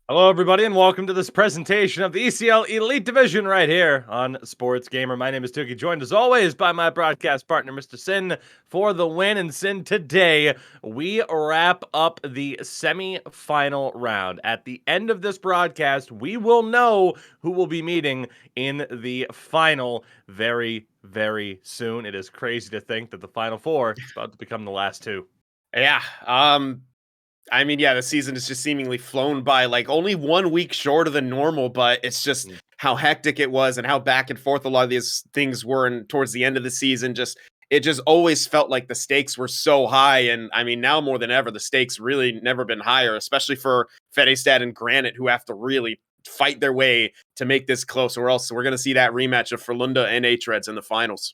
Hello, everybody, and welcome to this presentation of the ECL Elite Division right here on Sports Gamer. My name is Tuki, joined as always by my broadcast partner, Mr. Sin, for the win. And Sin, today we wrap up the semi-final round. At the end of this broadcast, we will know who will be meeting in the final very, very soon. It is crazy to think that the Final Four is about to become the last two. Yeah. The season has just seemingly flown by, like only 1 week shorter than normal, but it's just how hectic it was and how back and forth a lot of these things were. And towards the end of the season, it just always felt like the stakes were so high. And I mean, now more than ever, the stakes really never been higher, especially for Färjestad and Granite, who have to really fight their way to make this close, or else we're going to see that rematch of Frölunda and H-Reds in the finals.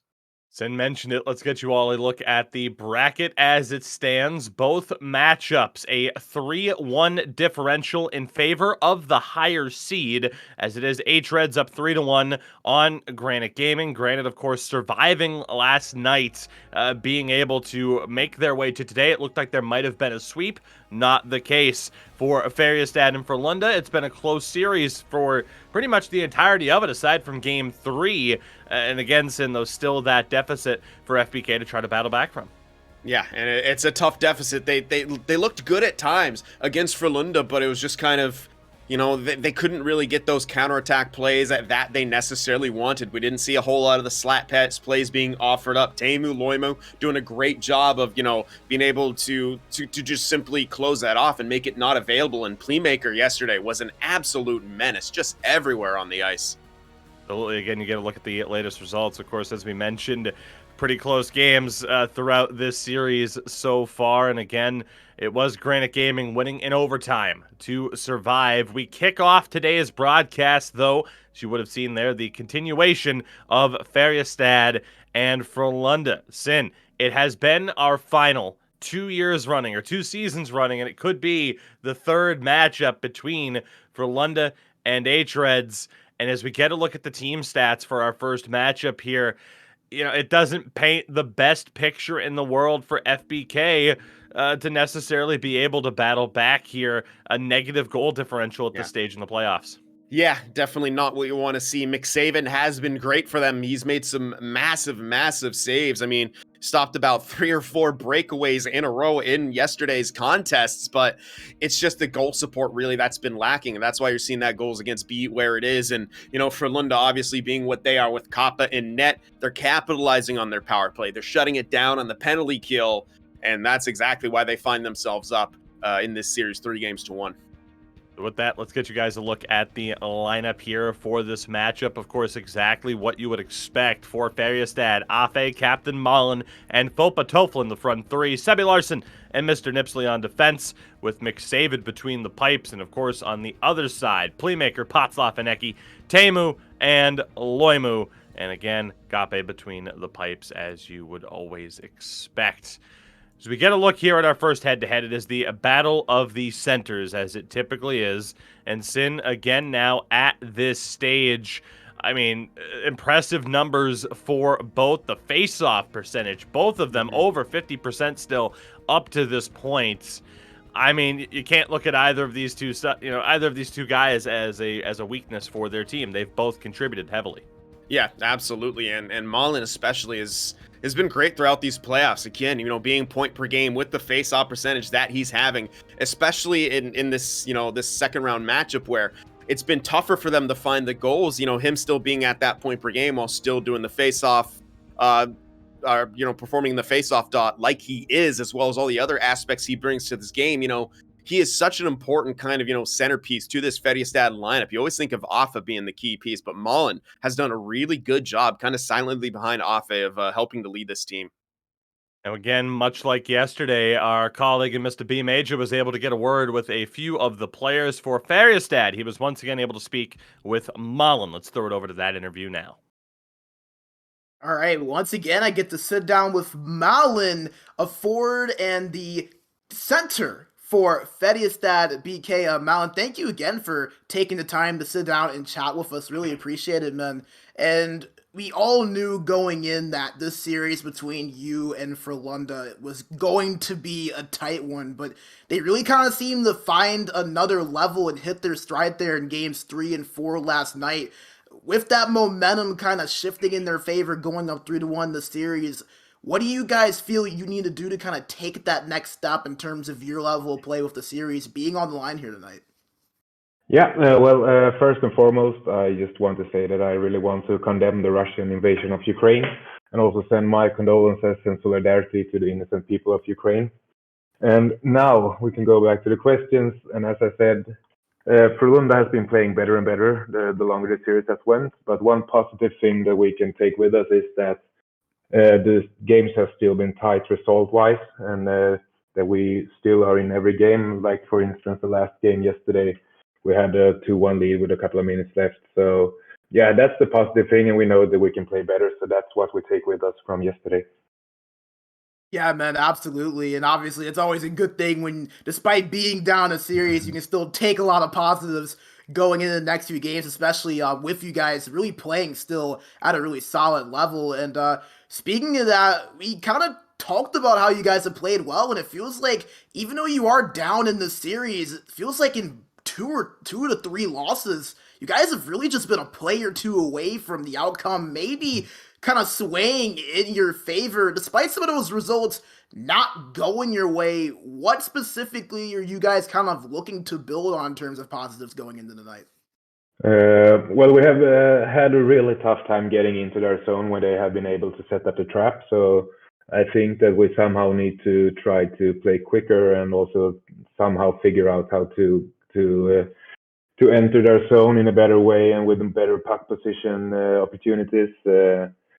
Sin mentioned it. Let's get you all a look at the bracket as it stands. Both matchups, a 3-1 differential in favor of the higher seed, as it is H-Reds up 3-1 on Granite Gaming. Granite, of course, surviving last night, being able to make their way to today. It looked like there might have been a sweep. Not the case for Färjestad and Frölunda. It's been a close series for pretty much the entirety of it, aside from Game 3. And again, Sin, though, still that deficit for FBK to try to battle back from. Yeah, and it's a tough deficit. They looked good at times against Frölunda, but it was just kind of, they couldn't really get those counterattack plays that they necessarily wanted. We didn't see a whole lot of the slat pass plays being offered up. Teemu Loimu doing a great job of, being able to just simply close that off and make it not available. And Playmaker yesterday was an absolute menace, just everywhere on the ice. Absolutely. Again, you get a look at the latest results. Of course, as we mentioned, pretty close games throughout this series so far. And again, it was Granite Gaming winning in overtime to survive. We kick off today's broadcast, though, as you would have seen there, the continuation of Färjestad and Frölunda. Sin, it has been our final 2 years running, or 2 seasons running, and it could be the third matchup between Frölunda and H-Reds. And as we get a look at the team stats for our first matchup here, it doesn't paint the best picture in the world for FBK to necessarily be able to battle back here a negative goal differential at this stage in the playoffs. Yeah, definitely not what you want to see. McSaven has been great for them. He's made some massive, massive saves. I mean, stopped about 3 or 4 breakaways in a row in yesterday's contests, but it's just the goal support really that's been lacking. And that's why you're seeing that goals against be where it is. And, Frölunda obviously being what they are with Kappa in net, they're capitalizing on their power play. They're shutting it down on the penalty kill. And that's exactly why they find themselves up in this series 3-1. With that, let's get you guys a look at the lineup here for this matchup. Of course, exactly what you would expect for Färjestad. Afe, Captain Mallen, and Fopa Tofel in the front three. Sebi Larson and Mr. Nipsley on defense, with McSavid between the pipes. And, of course, on the other side, Playmaker, Patzlaff and Eki, Teemu, and Loimu. And, again, Gape between the pipes, as you would always expect. As we get a look here at our first head-to-head, it is the battle of the centers, as it typically is. And Sin, again, now at this stage. I mean, impressive numbers for both the face-off percentage. Both of them over 50% still up to this point. I mean, you can't look at either of these two, guys as a weakness for their team. They've both contributed heavily. Yeah, absolutely. And Mallen especially has been great throughout these playoffs. Again, being point per game with the face-off percentage that he's having, especially in this, this second round matchup where it's been tougher for them to find the goals, him still being at that point per game while still doing the face-off, performing the face-off dot like he is, as well as all the other aspects he brings to this game. He is such an important kind of, centerpiece to this Färjestad lineup. You always think of Afe being the key piece, but Mallen has done a really good job kind of silently behind Afe of helping to lead this team. And again, much like yesterday, our colleague and Mr. B Major was able to get a word with a few of the players for Färjestad. He was once again able to speak with Mallen. Let's throw it over to that interview now. All right, once again, I get to sit down with Mallen, a forward and the center for Färjestad BK. Mallen, thank you again for taking the time to sit down and chat with us. Really appreciate it, man. And we all knew going in that this series between you and Frölunda was going to be a tight one, but they really kind of seemed to find another level and hit their stride there in games 3 and 4 last night. With that momentum kind of shifting in their favor, going up 3-1 the series, what do you guys feel you need to do to kind of take that next step in terms of your level of play with the series being on the line here tonight? Yeah, first and foremost, I just want to say that I really want to condemn the Russian invasion of Ukraine and also send my condolences and solidarity to the innocent people of Ukraine. And now we can go back to the questions. And as I said, Frölunda has been playing better and better the longer the series has went. But one positive thing that we can take with us is that the games have still been tight result-wise, and that we still are in every game. Like, for instance, the last game yesterday, we had a 2-1 lead with a couple of minutes left. So, yeah, that's the positive thing, and we know that we can play better. So that's what we take with us from yesterday. Yeah, man, absolutely. And obviously, it's always a good thing when, despite being down a series, you can still take a lot of positives going into the next few games, especially with you guys really playing still at a really solid level. And speaking of that, we kind of talked about how you guys have played well, and it feels like even though you are down in the series, it feels like in two to three losses, you guys have really just been a play or two away from the outcome, maybe kind of swaying in your favor, despite some of those results not going your way. What specifically are you guys kind of looking to build on in terms of positives going into the night? Well, we have had a really tough time getting into their zone when they have been able to set up the trap. So I think that we somehow need to try to play quicker and also somehow figure out how to enter their zone in a better way and with better puck position opportunities.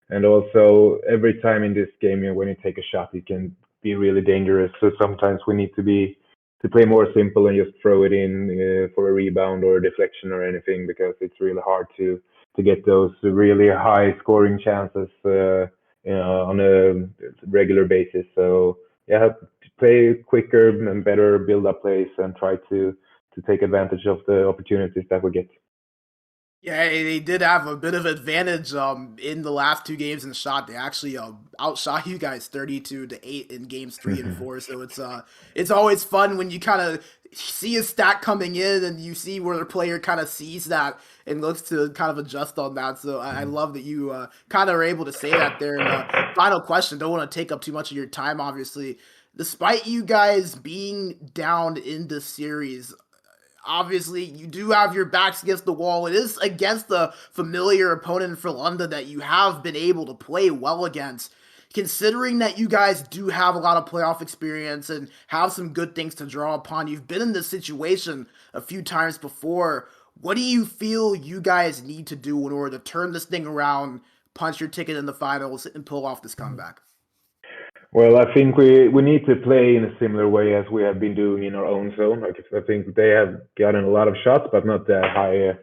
And also, every time in this game, when you take a shot, it can be really dangerous. So sometimes we need to play more simple and just throw it in for a rebound or a deflection or anything, because it's really hard to get those really high scoring chances on a regular basis. So yeah, play quicker and better build up plays and try to take advantage of the opportunities that we get. Yeah, they did have a bit of advantage in the last two games in shot. They actually outshot you guys 32-8 in games 3 and 4. So it's always fun when you kind of see a stat coming in and you see where the player kind of sees that and looks to kind of adjust on that. So I love that you kind of are able to say that there. And final question, don't want to take up too much of your time, obviously. Despite you guys being down in the series, obviously you do have your backs against the wall. It is against the familiar opponent for London that you have been able to play well against. Considering that you guys do have a lot of playoff experience and have some good things to draw upon, you've been in this situation a few times before. What do you feel you guys need to do in order to turn this thing around, punch your ticket in the finals, and pull off this comeback? Well, I think we need to play in a similar way as we have been doing in our own zone. Like, I think they have gotten a lot of shots, but not that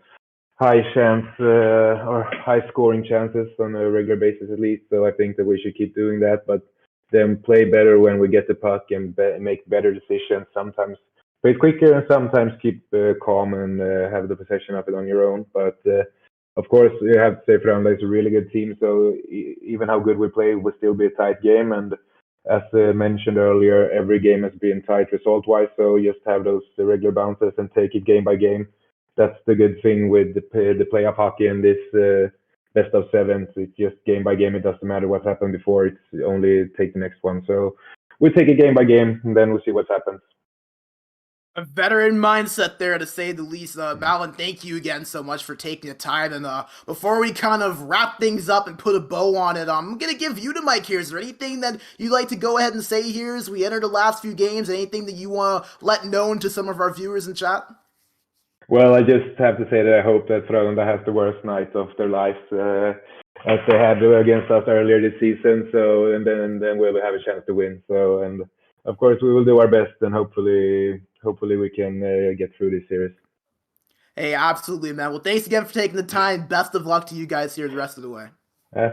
high chance or high scoring chances on a regular basis at least. So I think that we should keep doing that, but then play better when we get the puck and make better decisions. Sometimes play quicker and sometimes keep calm and have the possession of it on your own. But of course, you have to say Frölunda is a really good team. So even how good we play will still be a tight game. And as mentioned earlier, every game has been tight result-wise, so just have those regular bounces and take it game by game. That's the good thing with the playoff hockey and this best of sevens. It's just game by game. It doesn't matter what happened before. It's only take the next one. So we take it game by game, and then we'll see what happens. A veteran mindset there, to say the least. Mallen, thank you again so much for taking the time. And before we kind of wrap things up and put a bow on it, I'm going to give you the mic here. Is there anything that you'd like to go ahead and say here as we enter the last few games? Anything that you want to let known to some of our viewers in chat? Well, I just have to say that I hope that Frölunda has the worst night of their lives as they had against us earlier this season. So, and then we'll have a chance to win. So, and of course, we will do our best, and hopefully we can get through this series. Hey, absolutely, man. Well, thanks again for taking the time. Best of luck to you guys here the rest of the way.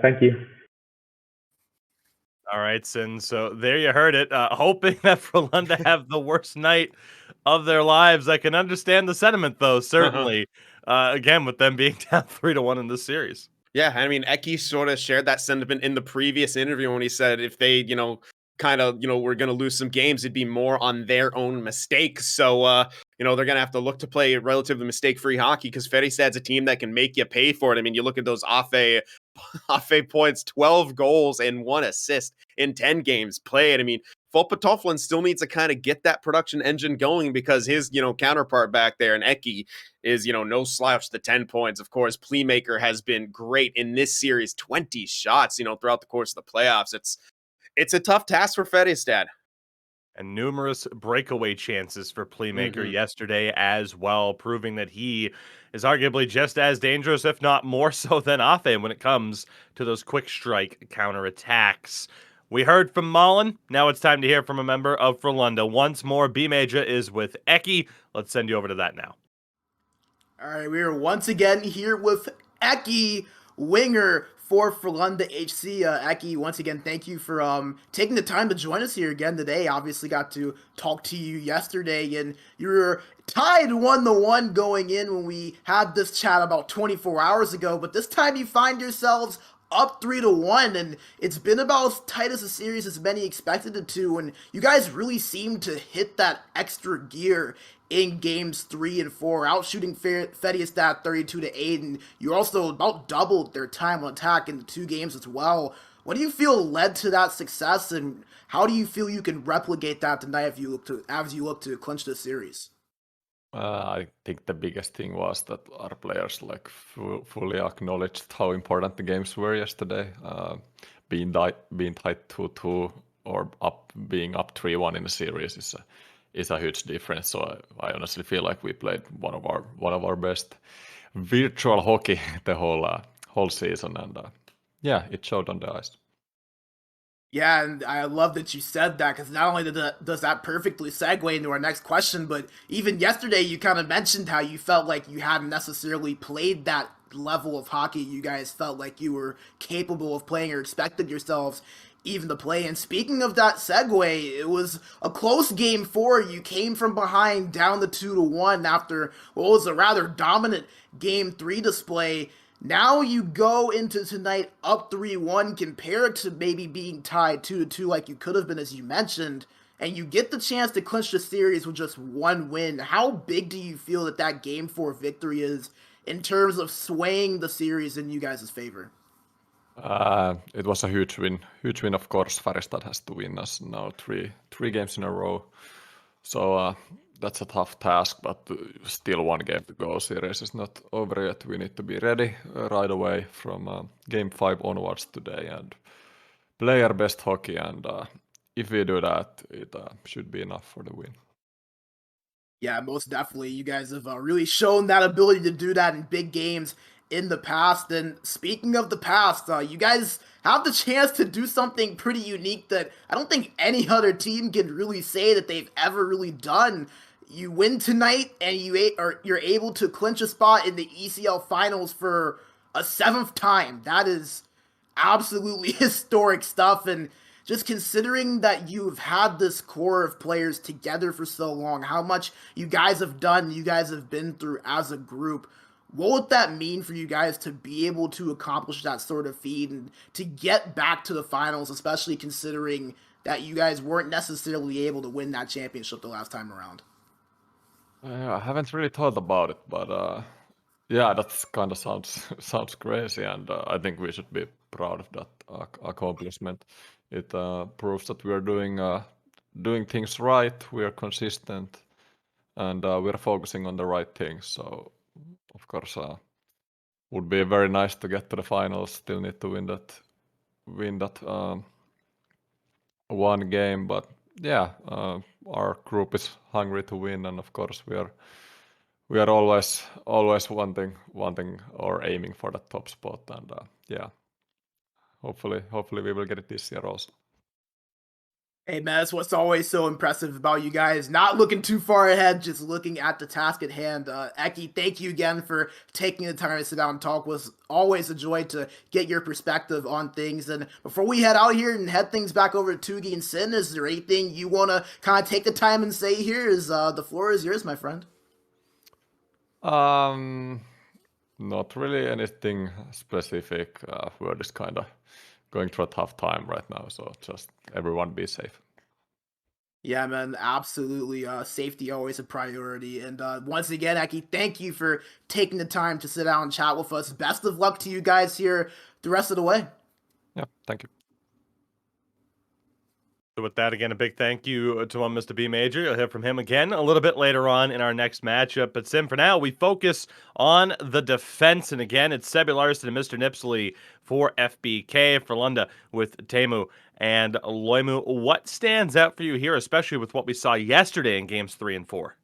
Thank you. All right, Sin. So there you heard it. Hoping that Frölunda have the worst night of their lives. I can understand the sentiment, though, certainly. Again, with them being down 3-1 in this series. Yeah, I mean, Eki sort of shared that sentiment in the previous interview when he said if they, kind of, were going to lose some games, it'd be more on their own mistakes. So, they're going to have to look to play relatively mistake-free hockey because Färjestad's a team that can make you pay for it. I mean, you look at those Afe points, 12 goals and 1 assist in 10 games played. I mean, Fopatoflin still needs to kind of get that production engine going because his, counterpart back there, and Eki, is, no slouch to 10 points. Of course, Playmaker has been great in this series, 20 shots, throughout the course of the playoffs. It's a tough task for Färjestad. And numerous breakaway chances for Playmaker Mhm. yesterday as well, proving that he is arguably just as dangerous, if not more so, than Afe when it comes to those quick strike counterattacks. We heard from Mallen. Now it's time to hear from a member of Frölunda. Once more, B Major is with Eki. Let's send you over to that now. All right, we are once again here with Eki, winger for Frölunda HC. Eki, once again, thank you for taking the time to join us here again today. Obviously, got to talk to you yesterday, and you were tied 1-1 going in when we had this chat about 24 hours ago. But this time, you find yourselves up 3-1, and it's been about as tight as a series as many expected it to, and you guys really seem to hit that extra gear in games 3 and 4, out shooting Färjestad 32-8, and you also about doubled their time on attack in the 2 games as well. What do you feel led to that success, and how do you feel you can replicate that tonight as you look to clinch this series? I think the biggest thing was that our players like fully acknowledged how important the games were yesterday. Being tied 2-2 or being up 3-1 in the series is a huge difference. So I honestly feel like we played one of our best virtual hockey the whole season, and yeah, it showed on the ice. Yeah, and I love that you said that because not only does that perfectly segue into our next question, but even yesterday you kind of mentioned how you felt like you hadn't necessarily played that level of hockey you guys felt like you were capable of playing or expected yourselves even to play. And speaking of that segue, it was a close game 4. You came from behind down the 2-1 after what was a rather dominant game 3 display. Now you go into tonight up 3-1, compared to maybe being tied 2-2 like you could have been, as you mentioned, and you get the chance to clinch the series with just 1 win. How big do you feel that game 4 victory is in terms of swaying the series in you guys' favor? It was a huge win. Huge win, of course. Färjestad has to win us now three games in a row. So that's a tough task, but still 1 game to go. Series is not over yet. We need to be ready right away from game 5 onwards today and play our best hockey. And if we do that, it should be enough for the win. Yeah, most definitely. You guys have really shown that ability to do that in big games in the past. And speaking of the past, you guys have the chance to do something pretty unique that I don't think any other team can really say that they've ever really done. You win tonight, and you're able to clinch a spot in the ECL finals for a 7th time. That is absolutely historic stuff, and just considering that you've had this core of players together for so long, how much you guys have done, you guys have been through as a group, what would that mean for you guys to be able to accomplish that sort of feat and to get back to the finals, especially considering that you guys weren't necessarily able to win that championship the last time around? I haven't really thought about it, but yeah, that kind of sounds crazy, and I think we should be proud of that accomplishment. It proves that we are doing things right. We are consistent, and we are focusing on the right things. So, of course, would be very nice to get to the finals. Still need to win that 1 game, but yeah, our group is hungry to win, and of course we are always wanting or aiming for the top spot, and yeah, hopefully we will get it this year also. Hey man, that's what's always so impressive about you guys. Not looking too far ahead, just looking at the task at hand. Eki, thank you again for taking the time to sit down and talk. It was always a joy to get your perspective on things. And before we head out here and head things back over to Tugi and Sin, is there anything you want to kind of take the time and say here? The floor is yours, my friend. Um, Not really anything specific. We're just kind of going through a tough time right now, so just everyone be safe. Yeah, man, absolutely. Safety always a priority. And once again, Aki, thank you for taking the time to sit down and chat with us. Best of luck to you guys here the rest of the way. Yeah, thank you. So with that, again, a big thank you to one Mr. B Major. You'll hear from him again a little bit later on in our next matchup. But Sim, for now, we focus on the defense. And again, it's Sebi Larson and Mr. Nipsley for FBK, Frölunda with Teemu and Loimu. What stands out for you here, especially with what we saw yesterday in games 3 and 4?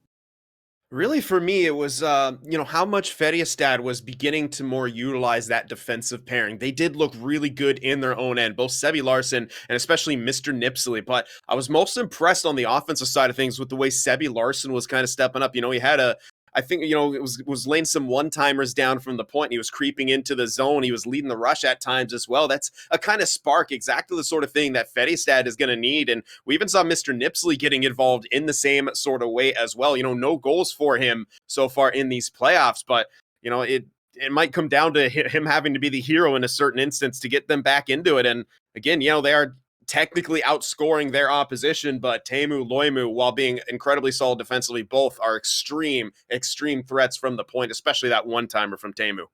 Really, for me, it was, how much Färjestad was beginning to more utilize that defensive pairing. They did look really good in their own end, both Sebi Larson and especially Mr. Nipsley. But I was most impressed on the offensive side of things with the way Sebi Larson was kind of stepping up. He had I think, it was laying some one-timers down from the point. He was creeping into the zone. He was leading the rush at times as well. That's a kind of spark, exactly the sort of thing that Färjestad is going to need. And we even saw Mr. Nipsley getting involved in the same sort of way as well. No goals for him so far in these playoffs, but, it might come down to him having to be the hero in a certain instance to get them back into it. And again, they are technically outscoring their opposition, but Teemu, Loimu, while being incredibly solid defensively, both are extreme threats from the point, especially that one-timer from Teemu.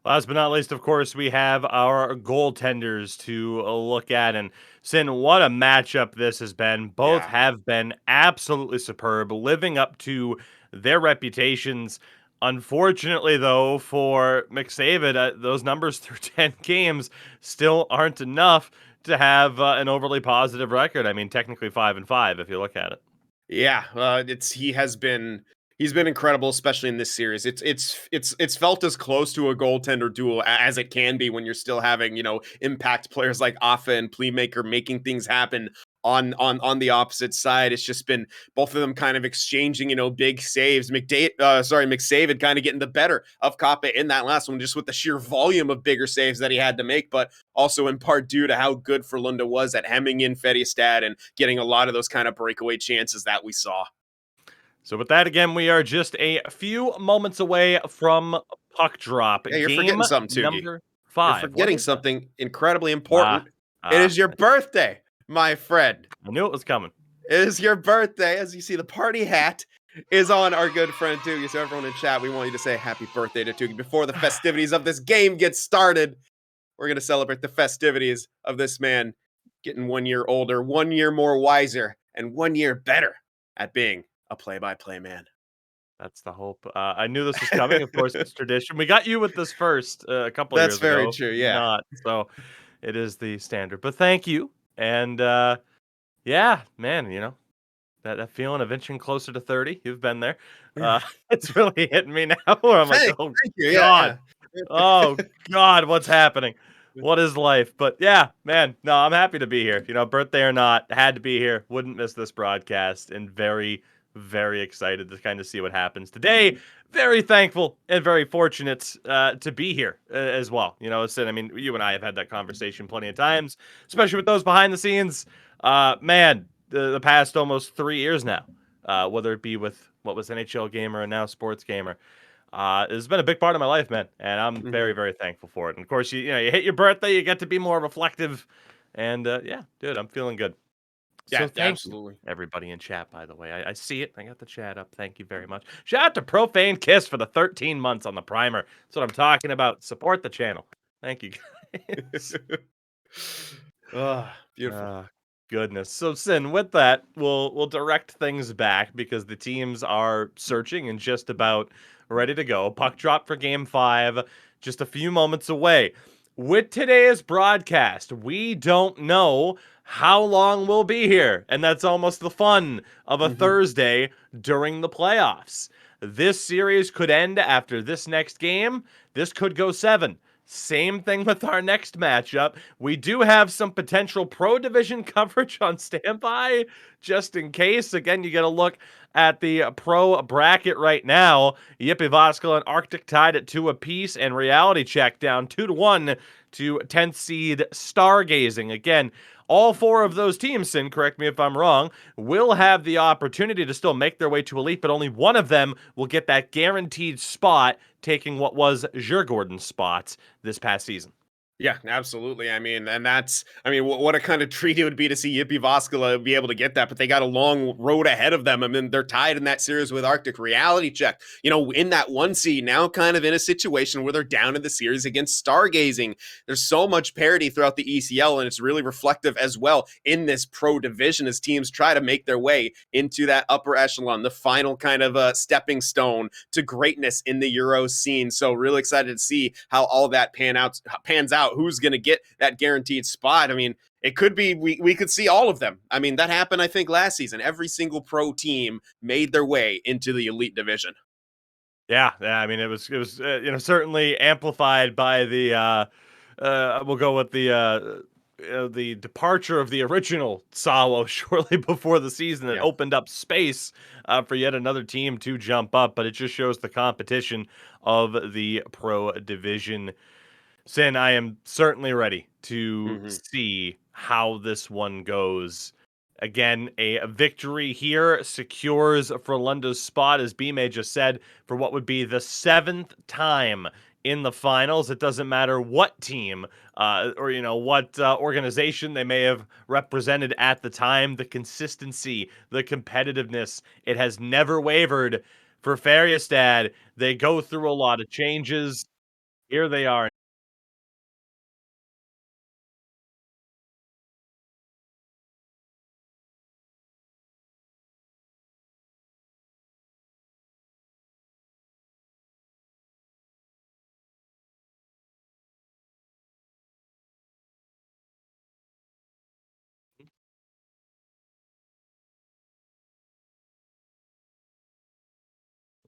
Last but not least, of course, we have our goaltenders to look at. And Sin, what a matchup this has been. Both have been absolutely superb, living up to their reputations. Unfortunately, though, for McSavid, those numbers through 10 games still aren't enough to have an overly positive record. I mean, technically 5-5 if you look at it. Yeah, he's been incredible, especially in this series. It's felt as close to a goaltender duel as it can be when you're still having impact players like Afa and Playmaker making things happen on the opposite side. It's just been both of them kind of exchanging big saves. McSavid kind of getting the better of Kappe in that last one, just with the sheer volume of bigger saves that he had to make, but also in part due to how good Frölunda was at hemming in Färjestad and getting a lot of those kind of breakaway chances that we saw. So with that, again, we are just a few moments away from puck drop. Yeah, you're Game forgetting something, Tugi. number 5. You're forgetting something incredibly important. It is your birthday, my friend. I knew it was coming. It is your birthday. As you see, the party hat is on our good friend Tugi. So everyone in chat, we want you to say happy birthday to Tugi before the festivities of this game get started. We're going to celebrate the festivities of this man getting 1 year older, 1 year more wiser, and 1 year better at being a play-by-play man. That's the hope. I knew this was coming. Of course, it's tradition. We got you with this first a couple years ago. That's very true, yeah. Not, so it is the standard. But thank you. And yeah, man, that feeling of inching closer to 30, you've been there. It's really hitting me now where I'm like, oh, thank you. God. Yeah. Oh, God, what's happening? What is life? But yeah, man, no, I'm happy to be here. Birthday or not, had to be here. Wouldn't miss this broadcast, and very, very excited to kind of see what happens today. Very thankful and very fortunate to be here as well. Sid, I mean, you and I have had that conversation plenty of times, especially with those behind the scenes. Man, the past almost 3 years now, whether it be with what was NHL Gamer and now Sports Gamer. It's been a big part of my life, man, and I'm very, very thankful for it. And of course, you hit your birthday, you get to be more reflective, and yeah, dude, I'm feeling good. Yeah, So thank absolutely. you, everybody in chat, by the way. I see it. I got the chat up. Thank you very much. Shout out to Profane Kiss for the 13 months on the primer. That's what I'm talking about. Support the channel. Thank you, guys. Beautiful. Goodness. So, Sin, with that, we'll direct things back because the teams are searching and just about ready to go. Puck drop for Game 5, just a few moments away. With today's broadcast, we don't know how long we'll be here, and that's almost the fun of a Thursday during the playoffs. This series could end after this next game. This could go 7. Same thing with our next matchup. We do have some potential Pro Division coverage on standby, just in case. Again, you get a look at the Pro bracket right now. Yippee Voskala and Arctic tied at 2 apiece, and Reality Check down 2-1 to 10th seed Stargazing. Again, all 4 of those teams, Sin, correct me if I'm wrong, will have the opportunity to still make their way to Elite, but only one of them will get that guaranteed spot taking what was Djurgården's spot this past season. Yeah, absolutely. I mean, what a kind of treat it would be to see Yippee Voskala be able to get that, but they got a long road ahead of them. I mean, they're tied in that series with Arctic Reality Check. You know, in that 1 seed, now kind of in a situation where they're down in the series against Stargazing. There's so much parity throughout the ECL, and it's really reflective as well in this pro division as teams try to make their way into that upper echelon, the final kind of stepping stone to greatness in the Euro scene. So really excited to see how all that pans out. Who's going to get that guaranteed spot. I mean, it could be we could see all of them. I mean, that happened, I think, last season. Every single pro team made their way into the elite division. Yeah, I mean, it was certainly amplified by the we'll go with the departure of the original Sawo shortly before the season that opened up space for yet another team to jump up, but it just shows the competition of the pro division. Sin, I am certainly ready to see how this one goes. Again, a victory here secures Frölunda's spot, as B-May just said, for what would be the 7th time in the finals. It doesn't matter what team or what organization they may have represented at the time. The consistency, the competitiveness, it has never wavered for Färjestad. They go through a lot of changes. Here they are.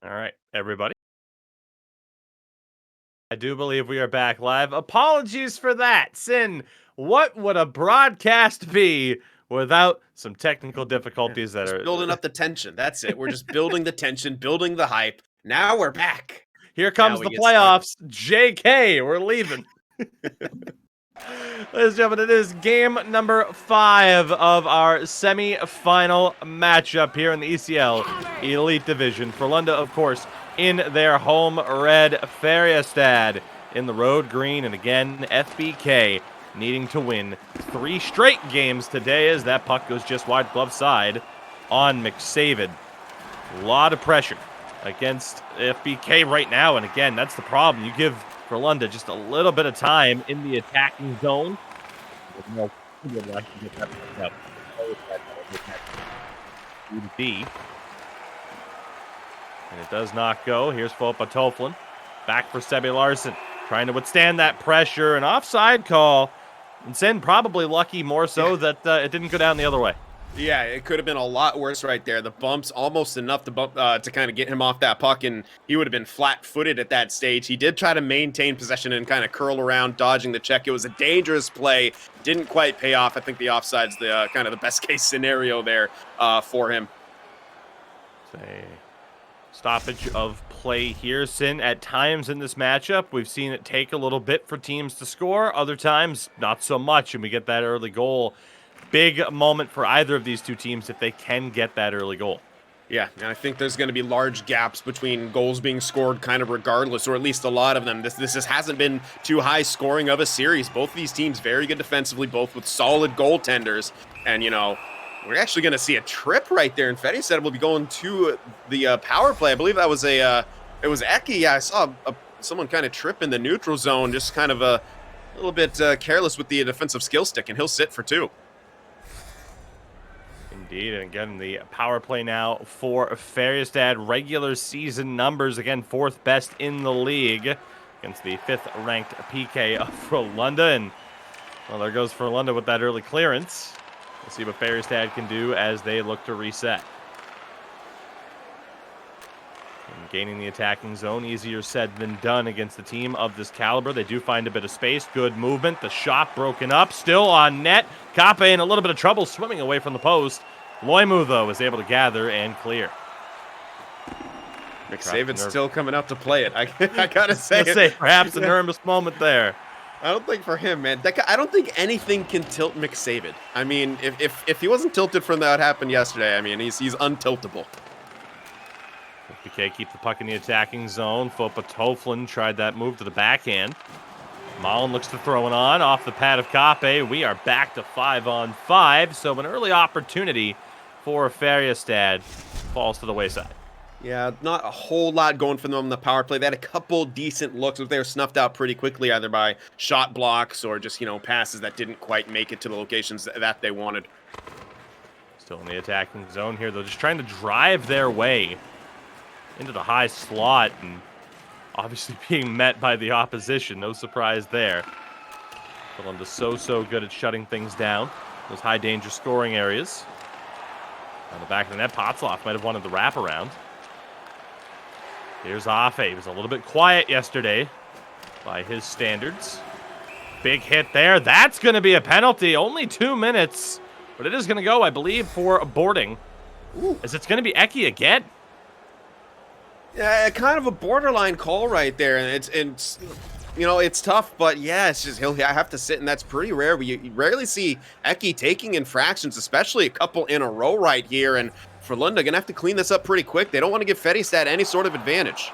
All right, everybody. I do believe we are back live. Apologies for that. Sin, what would a broadcast be without some technical difficulties that just are building up the tension? That's it. We're just building the tension, building the hype. Now we're back. Here comes the playoffs. JK, we're leaving. Ladies and gentlemen, it is game number 5 of our semi-final matchup here in the ECL Elite Division. Frölunda, of course, in their home red, Färjestad in the road green, and again, FBK needing to win 3 straight games today as that puck goes just wide glove side on McSavid. A lot of pressure against FBK right now, and again, that's the problem. You give Frölunda just a little bit of time in the attacking zone. D. And it does not go. Here's Fopa Toflin. Back for Sebi Larsson. Trying to withstand that pressure. An offside call. And Sin probably lucky more so that it didn't go down the other way. Yeah, it could have been a lot worse right there. The bumps almost enough to bump to kind of get him off that puck, and he would have been flat-footed at that stage. He did try to maintain possession and kind of curl around, dodging the check. It was a dangerous play. Didn't quite pay off. I think the offside's the kind of the best-case scenario there for him. Say stoppage of play here. Sin, at times in this matchup, we've seen it take a little bit for teams to score. Other times, not so much, and we get that early goal. Big moment for either of these two teams if they can get that early goal. Yeah, and I think there's going to be large gaps between goals being scored kind of regardless, or at least a lot of them. This just hasn't been too high scoring of a series. Both of these teams very good defensively, both with solid goaltenders. And, we're actually going to see a trip right there. And Färjestad will be going to the power play. I believe that was it was Eki. Yeah, I saw someone kind of trip in the neutral zone, just kind of a little bit careless with the defensive skill stick, and he'll sit for 2. Indeed, and again, the power play now for Färjestad. Regular season numbers, again, 4th best in the league against the 5th-ranked PK of Frölunda. And, well, there goes Frölunda with that early clearance. We'll see what Färjestad can do as they look to reset. And gaining the attacking zone, easier said than done against a team of this caliber. They do find a bit of space, good movement. The shot broken up, still on net. Kape in a little bit of trouble swimming away from the post. Loimu, though, is able to gather and clear. McSavid's still coming out to play it. I gotta say, perhaps a nervous moment there. I don't think for him, man. I don't think anything can tilt McSavid. I mean, if he wasn't tilted from that happened yesterday, I mean, he's untiltable. FBK keep the puck in the attacking zone. Fopa Toflin tried that move to the backhand. Mallen looks to throw it on off the pad of Kape. We are back to 5-on-5, so an early opportunity for Färjestad falls to the wayside. Yeah, not a whole lot going for them on the power play. They had a couple decent looks, but they were snuffed out pretty quickly, either by shot blocks or just, passes that didn't quite make it to the locations that they wanted. Still in the attacking zone here, though, just trying to drive their way into the high slot and obviously being met by the opposition. No surprise there. Frölunda so good at shutting things down. Those high danger scoring areas. On the back of the net, Potzloff might have wanted the wraparound. Here's Afe. He was a little bit quiet yesterday by his standards. Big hit there. That's going to be a penalty. Only 2 minutes. But it is going to go, I believe, for boarding. As it's going to be Eki again. Yeah, kind of a borderline call right there. And it's tough, but yeah, it's just he'll have to sit, and that's pretty rare. You rarely see Eki taking infractions, especially a couple in a row right here. And Frölunda gonna have to clean this up pretty quick. They don't want to give Färjestad any sort of advantage.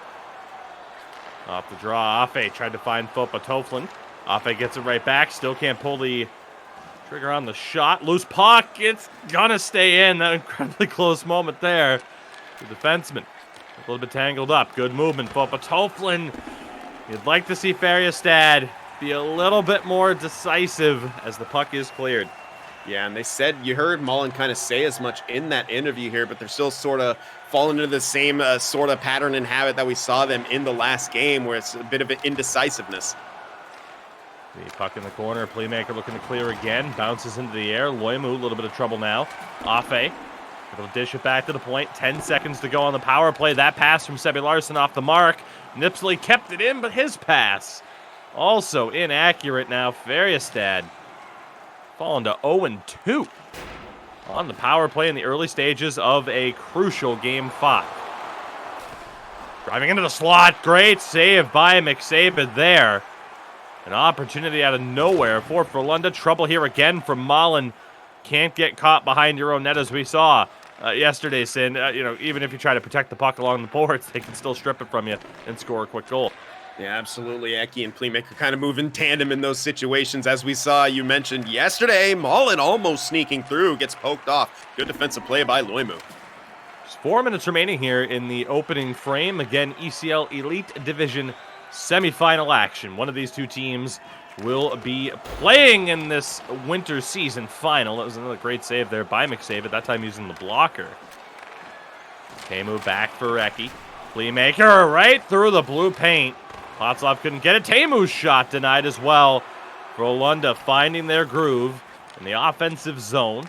Off the draw, Afe tried to find Fopa Toflin. Afe gets it right back. Still can't pull the trigger on the shot. Loose puck. It's gonna stay in. That incredibly close moment there. The defenseman a little bit tangled up. Good movement, Fopa Toflin. You'd like to see Färjestad be a little bit more decisive as the puck is cleared. Yeah, and they said, you heard Mallen kind of say as much in that interview here, but they're still sort of falling into the same sort of pattern and habit that we saw them in the last game, where it's a bit of an indecisiveness. The puck in the corner, playmaker looking to clear again, bounces into the air. Loimu, a little bit of trouble now. Afe, it'll dish it back to the point. 10 seconds to go on the power play. That pass from Sebi Larsson off the mark. Nipsley kept it in, but his pass also inaccurate now. Färjestad falling to 0-2 on the power play in the early stages of a crucial Game 5. Driving into the slot. Great save by McSavid there. An opportunity out of nowhere for Frölunda. Trouble here again from Mallen. Can't get caught behind your own net, as we saw yesterday, Sin. Even if you try to protect the puck along the boards, they can still strip it from you and score a quick goal. Yeah, absolutely. Eki and Playmaker kind of move in tandem in those situations. As we saw, you mentioned yesterday, Mallen almost sneaking through, gets poked off. Good defensive play by Loimu. Just 4 minutes remaining here in the opening frame. Again, ECL Elite Division semifinal action. One of these two teams will be playing in this winter season final. That was another great save there by McSavid, that time using the blocker. Teemu back for Eki. Playmaker right through the blue paint. Potzloff couldn't get it. Teemu's shot denied as well. Frölunda finding their groove in the offensive zone.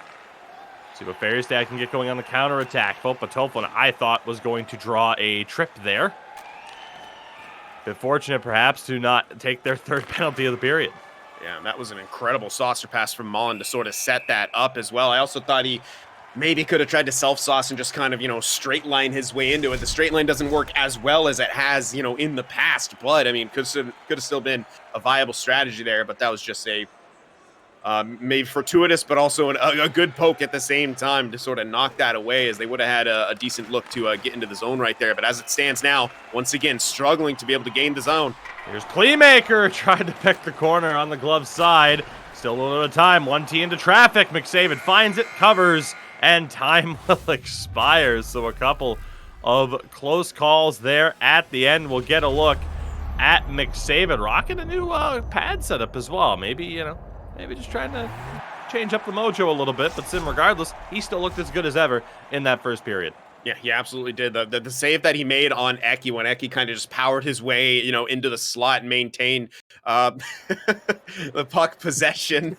See what Färjestad can get going on the counterattack. Fopa Toflin, I thought, was going to draw a trip there. Bit fortunate, perhaps, to not take their third penalty of the period. Yeah, that was an incredible saucer pass from Mallen to sort of set that up as well. I also thought he maybe could have tried to self-sauce and just kind of, straight line his way into it. The straight line doesn't work as well as it has, in the past, but, I mean, could have still been a viable strategy there, but that was just a maybe fortuitous, but also a good poke at the same time to sort of knock that away, as they would have had a decent look to get into the zone right there. But as it stands now, once again, struggling to be able to gain the zone. Here's Playmaker, tried to pick the corner on the glove side. Still a little bit of time, 1T into traffic. McSavid finds it, covers, and time will expire. So a couple of close calls there at the end. We'll get a look at McSavid rocking a new pad setup as well. Maybe just trying to change up the mojo a little bit. But Sim, regardless, he still looked as good as ever in that first period. Yeah, he absolutely did. The save that he made on Eki, when Eki kind of just powered his way, into the slot and maintained the puck possession.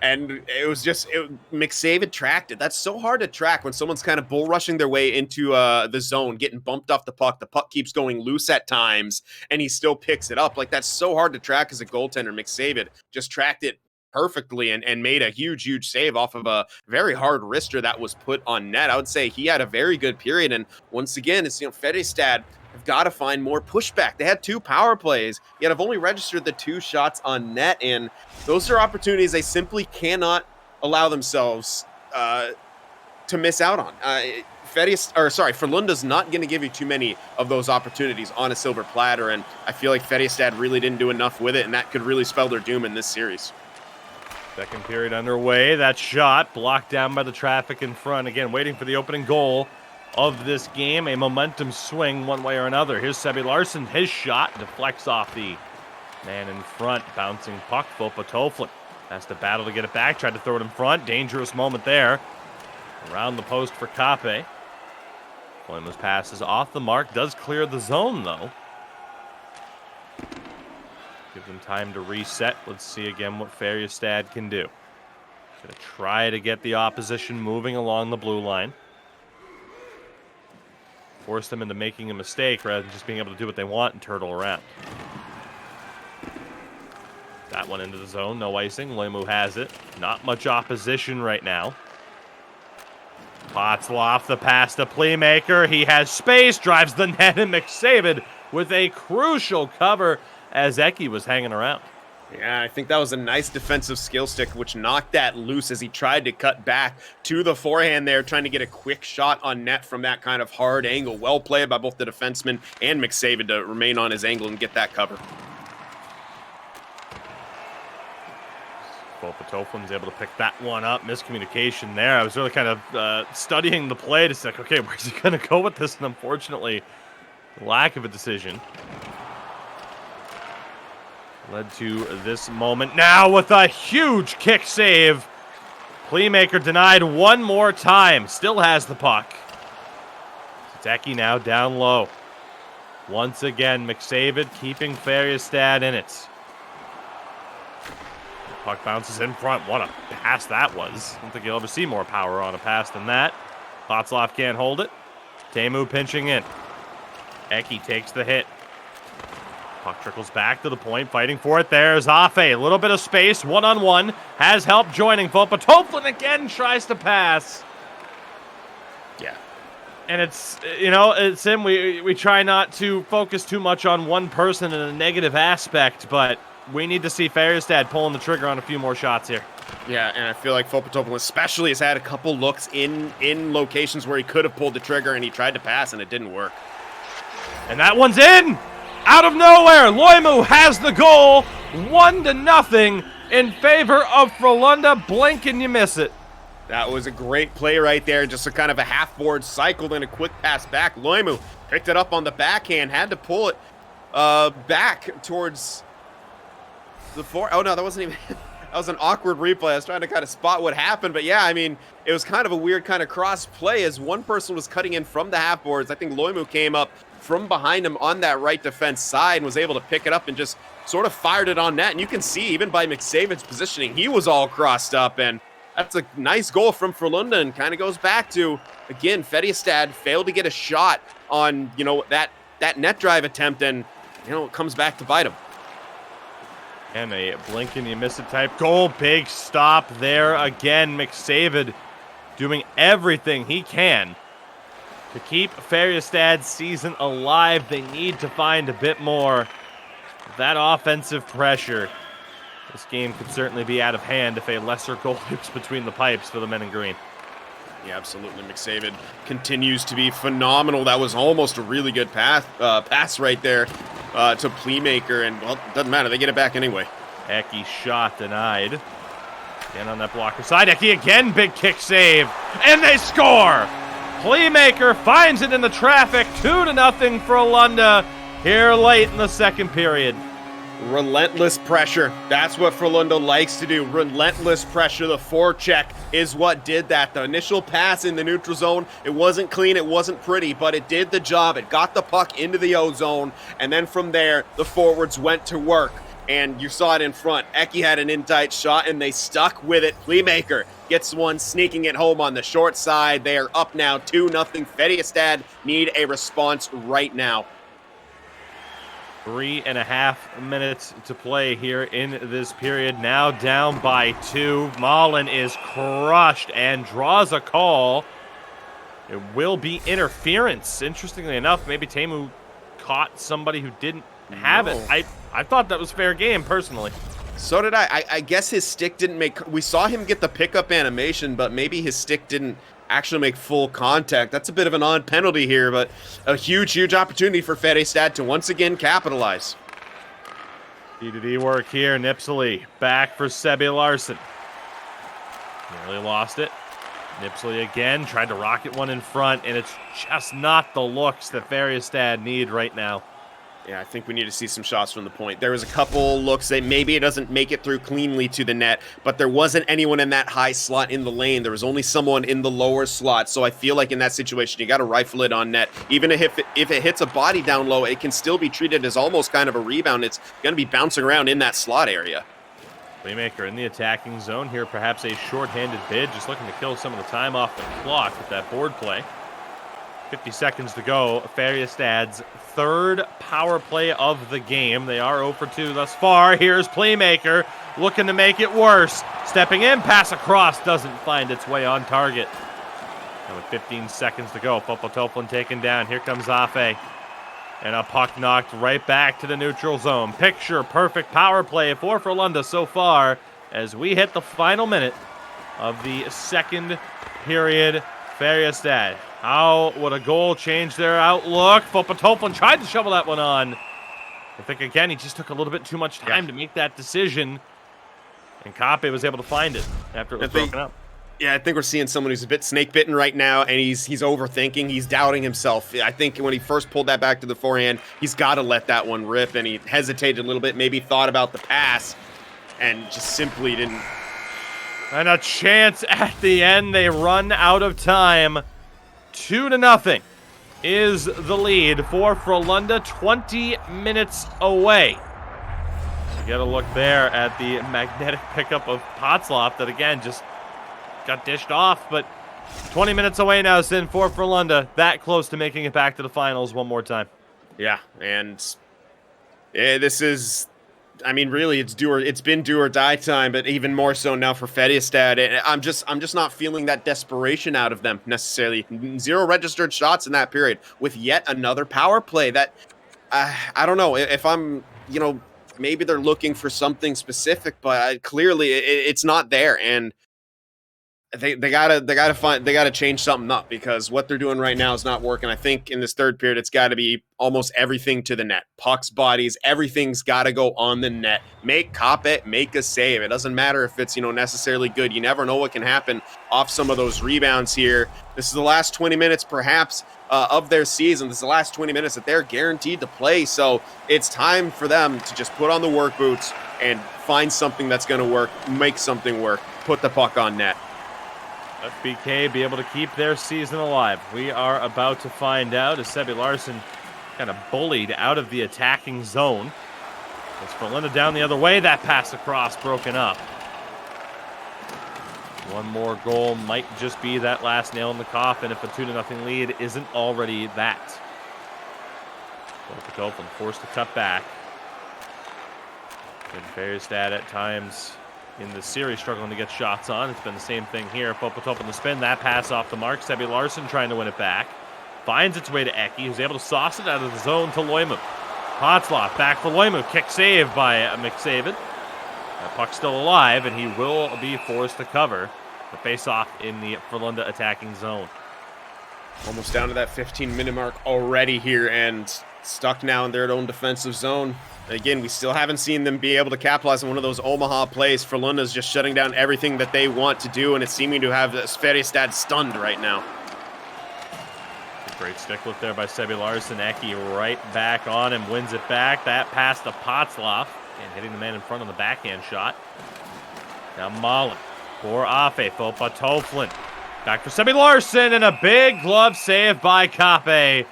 And it was just, McSavid tracked it. That's so hard to track when someone's kind of bull rushing their way into the zone, getting bumped off the puck. The puck keeps going loose at times, and he still picks it up. Like, that's so hard to track as a goaltender. McSavid just tracked it perfectly and made a huge save off of a very hard wrister that was put on net. I would say he had a very good period. And once again, it's, Färjestad have got to find more pushback. They had 2 power plays, yet have only registered the 2 shots on net, and those are opportunities they simply cannot allow themselves to miss out on. Frölunda's not going to give you too many of those opportunities on a silver platter, and I feel like Färjestad really didn't do enough with it, and that could really spell their doom in this series. Second period underway. That shot blocked down by the traffic in front. Again, waiting for the opening goal of this game. A momentum swing one way or another. Here's Sebi Larsson. His shot deflects off the man in front. Bouncing puck. Fopa Toflin has to battle to get it back. Tried to throw it in front. Dangerous moment there. Around the post for Kape. Loimu's pass is off the mark. Does clear the zone, though. Give them time to reset. Let's see again what Färjestad can do. Gonna try to get the opposition moving along the blue line. Force them into making a mistake rather than just being able to do what they want and turtle around. That one into the zone. No icing. Loimu has it. Not much opposition right now. Potzloff, the pass to Playmaker. He has space. Drives the net, and McSavid with a crucial cover as Eki was hanging around. Yeah, I think that was a nice defensive skill stick, which knocked that loose as he tried to cut back to the forehand there, trying to get a quick shot on net from that kind of hard angle. Well played by both the defenseman and McSavid to remain on his angle and get that cover. Toflin's able to pick that one up. Miscommunication there. I was really kind of studying the play to say, okay, where's he going to go with this? And unfortunately, lack of a decision led to this moment. Now with a huge kick save. Playmaker denied one more time. Still has the puck. Eki now down low. Once again, McSavid keeping Färjestad in it. Puck bounces in front. What a pass that was. I don't think you'll ever see more power on a pass than that. Potzloff can't hold it. Teemu pinching in. Eki takes the hit. Puck trickles back to the point, fighting for it. There's Afe. A little bit of space, one-on-one. Has help joining Fopa. Toflin again tries to pass. Yeah. And it's, it's him. We try not to focus too much on one person in a negative aspect, but we need to see Färjestad pulling the trigger on a few more shots here. Yeah, and I feel like Fopa Toflin especially has had a couple looks in locations where he could have pulled the trigger and he tried to pass and it didn't work. And that one's in! Out of nowhere, Loimu has the goal, 1-0 in favor of Frölunda. Blink and you miss it. That was a great play right there, just a kind of a half-board cycle, then a quick pass back. Loimu picked it up on the backhand, had to pull it back towards the Oh no, that wasn't even. That was an awkward replay. I was trying to kind of spot what happened, but yeah, I mean, it was kind of a weird kind of cross play as one person was cutting in from the half boards. I think Loimu came up from behind him on that right defense side and was able to pick it up and just sort of fired it on net. And you can see even by McSavid's positioning, he was all crossed up, and that's a nice goal from Frölunda and kind of goes back to, again, Färjestad failed to get a shot on, that net drive attempt, and, it comes back to bite him. And a blink and you miss it type goal. Big stop there again. McSavid doing everything he can to keep Färjestad's season alive. They need to find a bit more of that offensive pressure. This game could certainly be out of hand if a lesser goal hits between the pipes for the men in green. Yeah, absolutely. McSavid continues to be phenomenal. That was almost a really good pass right there to Playmaker, and, well, it doesn't matter. They get it back anyway. Eki shot denied. Again on that blocker side. Eki again, big kick save, and they score! Playmaker finds it in the traffic. 2-0 Frölunda here late in the second period. Relentless pressure. That's what Frölunda likes to do. Relentless pressure. The forecheck is what did that. The initial pass in the neutral zone, it wasn't clean, it wasn't pretty, but it did the job. It got the puck into the O zone, and then from there, the forwards went to work. And you saw it in front. Eki had an in-tight shot, and they stuck with it. Playmaker gets one, sneaking it home on the short side. They are up now 2-0. Färjestad need a response right now. 3.5 minutes to play here in this period. Now down by 2. Mallen is crushed and draws a call. It will be interference. Interestingly enough, maybe Teemu caught somebody who didn't have it. I thought that was fair game, personally. So did I. I guess his stick didn't make... We saw him get the pickup animation, but maybe his stick didn't actually make full contact. That's a bit of an odd penalty here, but a huge, huge opportunity for Färjestad to once again capitalize. D-to-D work here. Nipsey back for Sebi Larsson. Nearly lost it. Nipsey again, tried to rocket one in front, and it's just not the looks that Färjestad need right now. Yeah, I think we need to see some shots from the point. There was a couple looks that maybe it doesn't make it through cleanly to the net, but there wasn't anyone in that high slot in the lane. There was only someone in the lower slot, so I feel like in that situation, you got to rifle it on net. Even if it hits a body down low, it can still be treated as almost kind of a rebound. It's going to be bouncing around in that slot area. Playmaker in the attacking zone here, perhaps a short-handed bid, just looking to kill some of the time off the clock with that board play. 50 seconds to go. Färjestad's third power play of the game. They are 0 for 2 thus far. Here's Playmaker looking to make it worse. Stepping in, pass across, doesn't find its way on target. And with 15 seconds to go, Färjestad taken down. Here comes Afe. And a puck knocked right back to the neutral zone. Picture perfect power play for Frölunda so far as we hit the final minute of the second period. Färjestad, how would a goal change their outlook? Färjestad tried to shovel that one on. I think, again, he just took a little bit too much time to make that decision. And Kape was able to find it after it was broken up. Yeah, I think we're seeing someone who's a bit snake-bitten right now, and he's overthinking. He's doubting himself. I think when he first pulled that back to the forehand, he's got to let that one rip, and he hesitated a little bit, maybe thought about the pass, and just simply didn't. And a chance at the end. They run out of time. 2-0 is the lead for Frölunda, 20 minutes away. You get a look there at the magnetic pickup of Potzloff that, again, just got dished off, but 20 minutes away now, Sin, for Frölunda. That close to making it back to the finals one more time. Yeah, and this is, I mean, really, it's been do or die time, but even more so now for Färjestad. And I'm just not feeling that desperation out of them necessarily. 0 registered shots in that period with yet another power play. That I don't know if I'm, maybe they're looking for something specific, but clearly it's not there. And they gotta change something up, because what they're doing right now is not working. I think in this third period, it's got to be almost everything to the net. Pucks, bodies, everything's got to go on the net. Make Kape, make a save. It doesn't matter if it's necessarily good. You never know what can happen off some of those rebounds here. This is the last 20 minutes, perhaps, of their season. This is the last 20 minutes that they're guaranteed to play. So it's time for them to just put on the work boots and find something that's going to work. Make something work. Put the puck on net. FBK be able to keep their season alive. We are about to find out as Sebi Larsson kind of bullied out of the attacking zone. It's Frölunda down the other way. That pass across broken up. One more goal might just be that last nail in the coffin if a 2-0 lead isn't already that. Färjestad forced to cut back. And Färjestad at times in the series struggling to get shots on. It's been the same thing here. Fopatop in the spin. That pass off the mark. Sebi Larsson trying to win it back. Finds its way to Eki, who's able to sauce it out of the zone to Loimu. Potzloff back for Loimu. Kick save by McSaven. That puck's still alive, and he will be forced to cover the face-off in the Frölunda attacking zone. Almost down to that 15-minute mark already here, and stuck now in their own defensive zone. Again, we still haven't seen them be able to capitalize on one of those Omaha plays. Frölunda's just shutting down everything that they want to do, and it's seeming to have Färjestad stunned right now. Great stick lift there by Sebi Larsson. Eki right back on him, wins it back. That pass to Potzloff, and hitting the man in front on the backhand shot. Now Mallen for Afe, Fopatoflin. Back for Sebi Larsson, and a big glove save by Kape.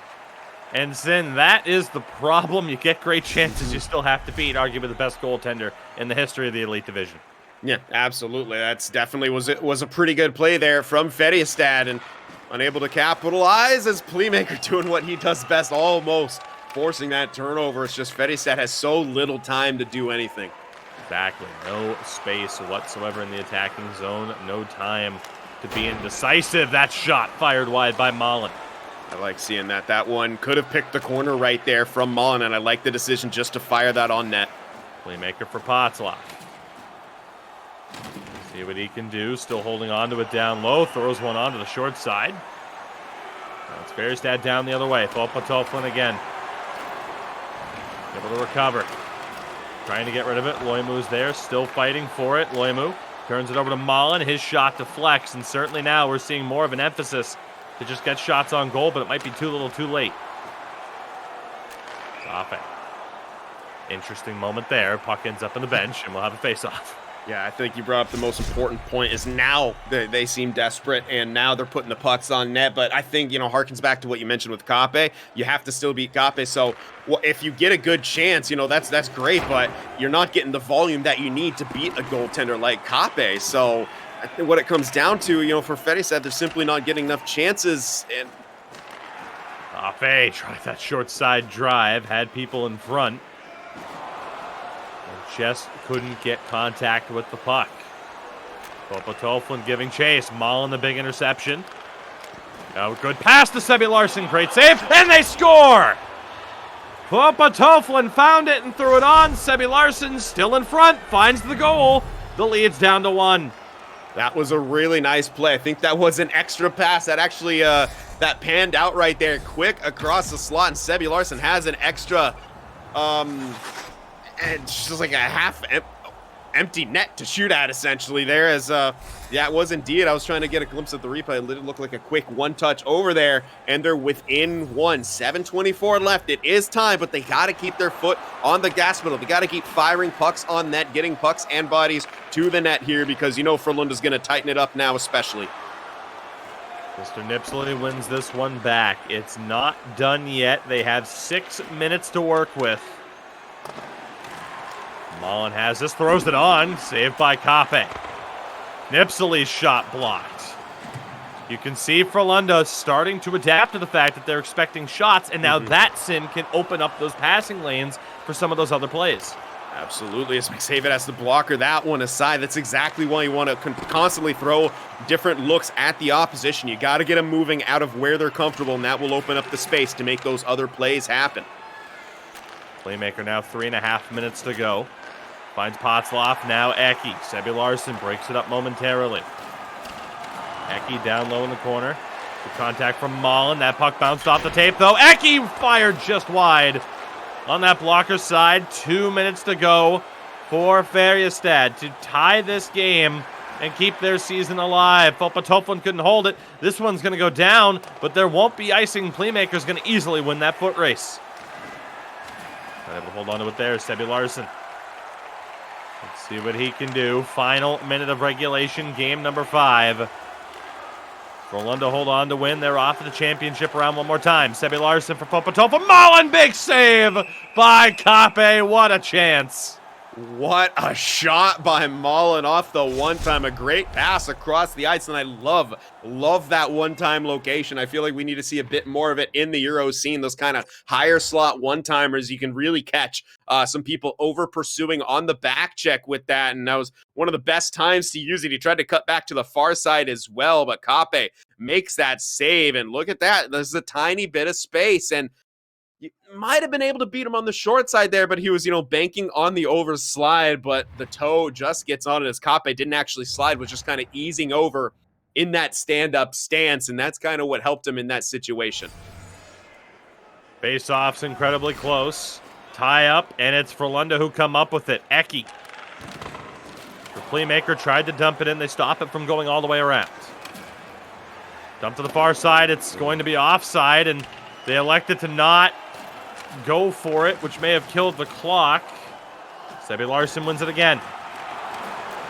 And Sin, that is the problem. You get great chances, you still have to beat arguably the best goaltender in the history of the Elite Division. Yeah, absolutely. That's definitely was a pretty good play there from Färjestad, and unable to capitalize as Playmaker doing what he does best, almost forcing that turnover. It's just Färjestad has so little time to do anything. Exactly. No space whatsoever in the attacking zone. No time to be indecisive. That shot fired wide by Mallen. I like seeing that. That one could have picked the corner right there from Mallen, and I like the decision just to fire that on net. Playmaker for Potzloff. See what he can do. Still holding on to it down low. Throws one onto the short side. Now it's Färjestad down the other way. Foppa again. Able to recover. Trying to get rid of it. Loimu's there. Still fighting for it. Loimu turns it over to Mallen. His shot deflects. And certainly now we're seeing more of an emphasis to just get shots on goal, but it might be too little too late. Afe. Interesting moment there. Puck ends up on the bench, and we'll have a face-off. Yeah, I think you brought up the most important point is now they seem desperate, and now they're putting the pucks on net. But I think, harkens back to what you mentioned with Kape. You have to still beat Kape. So if you get a good chance, that's great, but you're not getting the volume that you need to beat a goaltender like Kape. So I think what it comes down to, for Färjestad, they're simply not getting enough chances. And Afe tried that short side drive, had people in front. Just couldn't get contact with the puck. Foppa giving chase. Mallen the big interception. Now good pass to Sebi Larsson. Great save. And they score! Foppa found it and threw it on. Sebi Larsson still in front. Finds the goal. The lead's down to 1. That was a really nice play. I think that was an extra pass that actually that panned out right there. Quick across the slot. And Sebi Larsson has an extra... and just like a half empty net to shoot at, essentially, there. As yeah, it was indeed. I was trying to get a glimpse of the replay. It looked like a quick one-touch over there, and they're within 1. 7:24 left. It is time, but they got to keep their foot on the gas pedal. They got to keep firing pucks on net, getting pucks and bodies to the net here, because Frölunda's going to tighten it up now, especially. Mr. Nipsley wins this one back. It's not done yet. They have 6 minutes to work with. Mallen has this, throws it on, saved by Kape. Nipsley's shot blocked. You can see Frölunda starting to adapt to the fact that they're expecting shots, and now that sim can open up those passing lanes for some of those other plays. Absolutely, as McSaven has the blocker that one aside. That's exactly why you want to constantly throw different looks at the opposition. You got to get them moving out of where they're comfortable, and that will open up the space to make those other plays happen. Playmaker now 3.5 minutes to go. Finds Potzloff, now Eki. Sebi Larsson breaks it up momentarily. Eki down low in the corner. Good contact from Mallen. That puck bounced off the tape, though. Eki fired just wide on that blocker side. 2 minutes to go for Färjestad to tie this game and keep their season alive. Foppa couldn't hold it. This one's going to go down, but there won't be icing. Playmaker's going to easily win that foot race. Not able to hold on to it there. Sebi Larsson. Let's see what he can do. Final minute of regulation, game number 5. Frölunda hold on to win. They're off to the championship round one more time. Sebi Larsson for Foppa. Mallen, big save by Kape. What a chance. What a shot by Mallen off the one-time. A great pass across the ice, and I love that one-time location. I feel like we need to see a bit more of it in the Euro scene. Those kind of higher slot one-timers, you can really catch some people over-pursuing on the back check with that, and that was one of the best times to use it. He tried to cut back to the far side as well, but Kape makes that save, and look at that. There's a tiny bit of space, and you might have been able to beat him on the short side there, but he was, banking on the overslide, but the toe just gets on it as Kape didn't actually slide, was just kind of easing over in that stand-up stance, and that's kind of what helped him in that situation. Face-off's incredibly close. Tie up, and it's Frölunda who come up with it. Eki. The playmaker tried to dump it in. They stop it from going all the way around. Dump to the far side. It's going to be offside, and they elected to not go for it, which may have killed the clock. Sebi Larsson wins it again.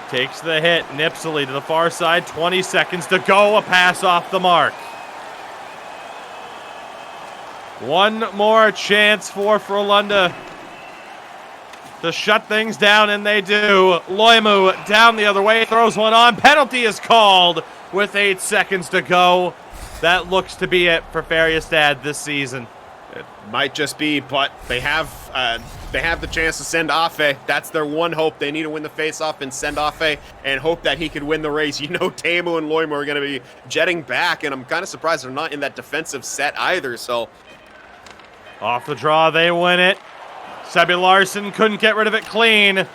Takes the hit. Nipsley to the far side. 20 seconds to go. A pass off the mark. One more chance for Frölunda to shut things down, and they do. Loimu down the other way. Throws one on. Penalty is called with 8 seconds to go. That looks to be it for Färjestad this season. It might just be, but they have the chance to send Afe. That's their one hope. They need to win the faceoff and send Afe and hope that he could win the race. Teemu and Loimu are going to be jetting back, and I'm kind of surprised they're not in that defensive set either. So off the draw, they win it. Sebi Larsson couldn't get rid of it clean.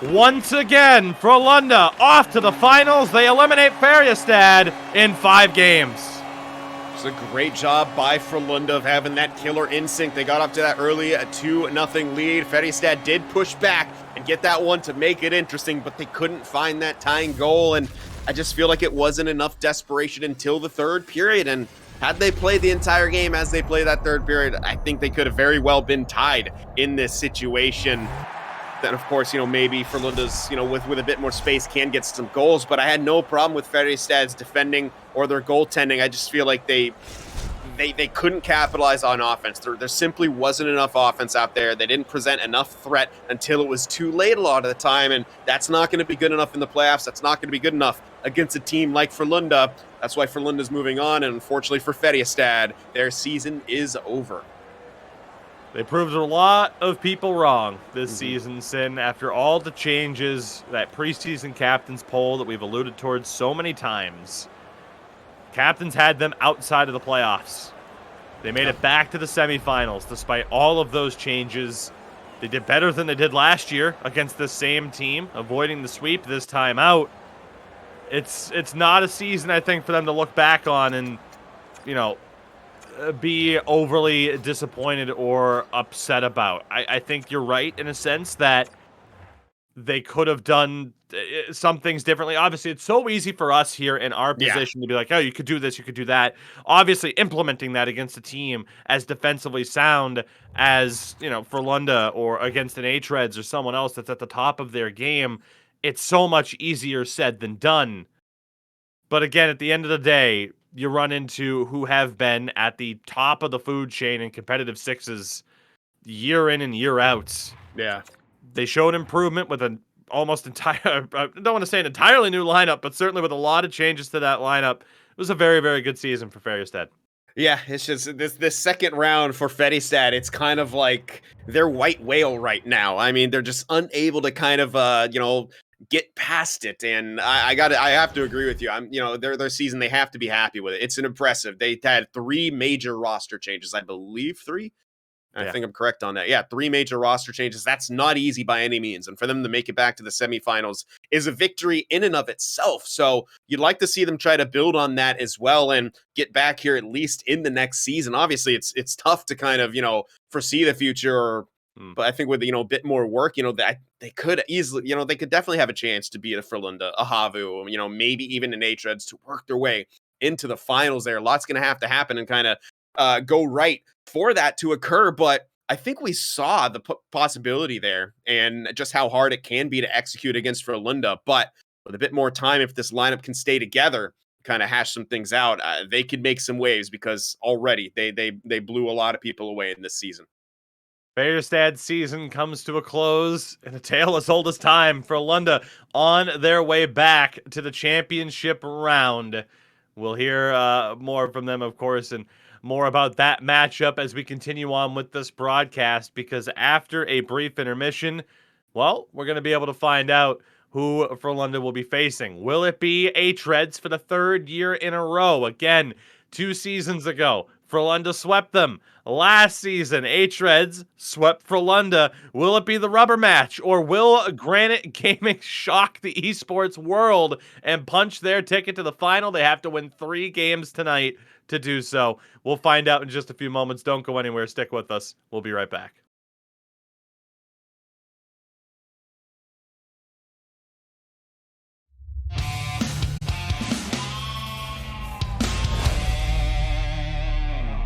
Once again, Frölunda off to the finals. They eliminate Färjestad in 5 games. It's a great job by Frölunda of having that killer instinct. They got up to that early 2-0 lead. Färjestad did push back and get that one to make it interesting, but they couldn't find that tying goal, and I just feel like it wasn't enough desperation until the third period, and had they played the entire game as they played that third period, I think they could have very well been tied in this situation. Then, of course, maybe Frölunda's, with a bit more space can get some goals, but I had no problem with Färjestad's defending or their goaltending. I just feel like they couldn't capitalize on offense. There simply wasn't enough offense out there. They didn't present enough threat until it was too late a lot of the time, and that's not going to be good enough in the playoffs. That's not going to be good enough against a team like Frölunda. That's why Frölunda's moving on, and unfortunately for Färjestad, their season is over. They proved a lot of people wrong this season, Sin, after all the changes, that preseason captains poll that we've alluded towards so many times. Captains had them outside of the playoffs. They made it back to the semifinals despite all of those changes. They did better than they did last year against the same team, avoiding the sweep this time out. It's not a season, I think, for them to look back on and, be overly disappointed or upset about. I think you're right in a sense that they could have done some things differently. Obviously, it's so easy for us here in our position to be like, oh, you could do this, you could do that. Obviously, implementing that against a team as defensively sound as, Frölunda or against an H-Reds or someone else that's at the top of their game, it's so much easier said than done. But again, at the end of the day, you run into who have been at the top of the food chain in competitive sixes year in and year out. Yeah. They showed improvement with an almost entire, I don't want to say an entirely new lineup, but certainly with a lot of changes to that lineup. It was a very, very good season for Färjestad. Yeah, it's just this second round for Färjestad, it's kind of like they're white whale right now. I mean, they're just unable to kind of, get past it. And I have to agree with you. Their season, they have to be happy with it. It's an impressive. They had 3 major roster changes, I believe 3. I think I'm correct on that. Yeah, 3 major roster changes. That's not easy by any means. And for them to make it back to the semifinals is a victory in and of itself. So you'd like to see them try to build on that as well and get back here at least in the next season. Obviously, it's tough to kind of, foresee the future. But I think with, a bit more work, that they could easily, they could definitely have a chance to beat a Frölunda, a Havu, maybe even an H-Reds to work their way into the finals there. Lots going to happen and kind of go right for that to occur, but I think we saw the possibility there and just how hard it can be to execute against Frölunda. But with a bit more time, if this lineup can stay together, kind of hash some things out, they could make some waves because already they blew a lot of people away in this season. Färjestad's season comes to a close in a tale as old as time. Frölunda on their way back to the championship round. We'll hear more from them, of course, and more about that matchup as we continue on with this broadcast, because after a brief intermission, well, we're going to be able to find out who Frölunda will be facing. Will it be H-Reds for the 3rd year in a row? Again, 2 seasons ago, Frölunda swept them. Last season, H-Reds swept Frölunda. Will it be the rubber match, or will Granite Gaming shock the esports world and punch their ticket to the final? They have to win 3 games tonight to do so. We'll find out in just a few moments. Don't go anywhere. Stick with us. We'll be right back.